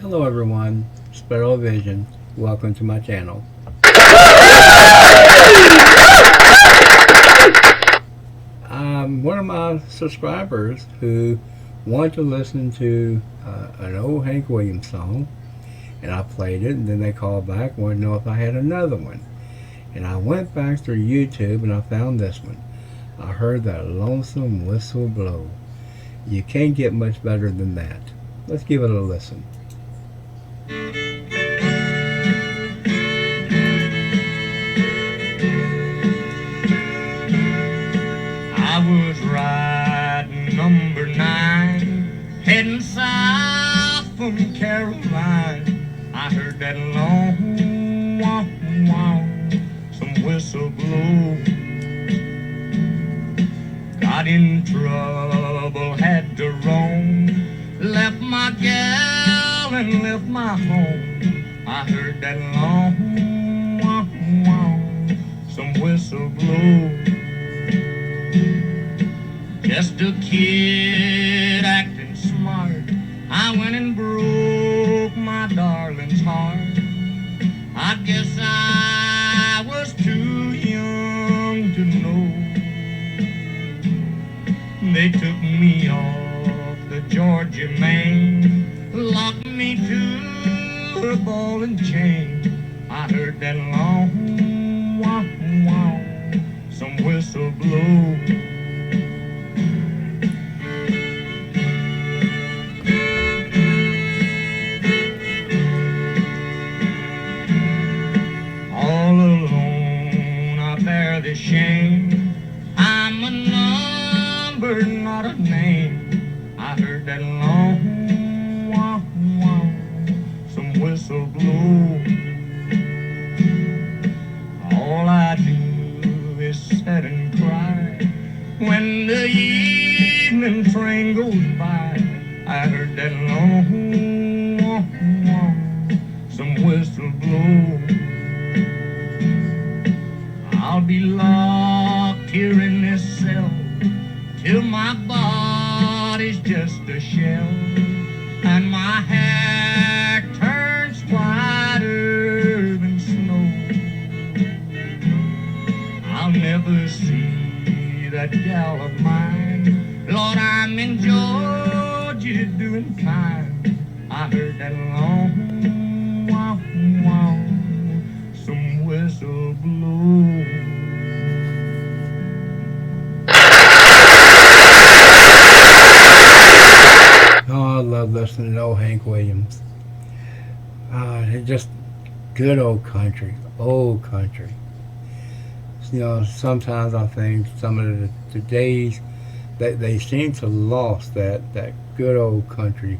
Hello everyone, Sparrow Vision. Welcome to my channel. One of my subscribers who wanted to listen to an old Hank Williams song, and I played it, and then they called back, wanted to know if I had another one. And I went back through YouTube and I found this one. I heard that Lonesome Whistle Blow. You can't get much better than that. Let's give it a listen. I was riding number 9, heading south from Carolina. I heard that long some whistle blow. Got in trouble, had to roam, left my gal and left my home. I heard that long some whistle blow. Just a kid acting smart, I went and broke my darling's heart. I guess I was too young to know. They took me off the Georgia main, locked me to a ball and chain. I heard that long some whistle blow. Shame, I'm a number, not a name. I heard that long some whistle blow. All I do is sit and cry when the evening train goes by. I heard that long some whistle blow. I'll be locked here in this cell till my body's just a shell and my hair turns whiter than snow. I'll never see that gal of mine. Lord, I'm in Georgia doing fine. I heard that long some whistle blow. Oh, I love listening to old Hank Williams. It's just good old country, old country. You know, sometimes I think some of the days that they seem to lost that good old country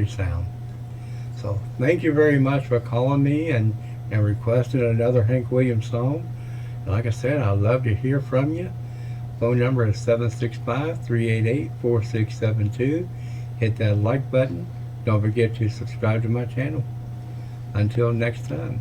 sound. So thank you very much for calling me and requesting another Hank Williams song. And like I said, I'd love to hear from you. Phone number is 765-388-4672. Hit that like button. Don't forget to subscribe to my channel. Until next time.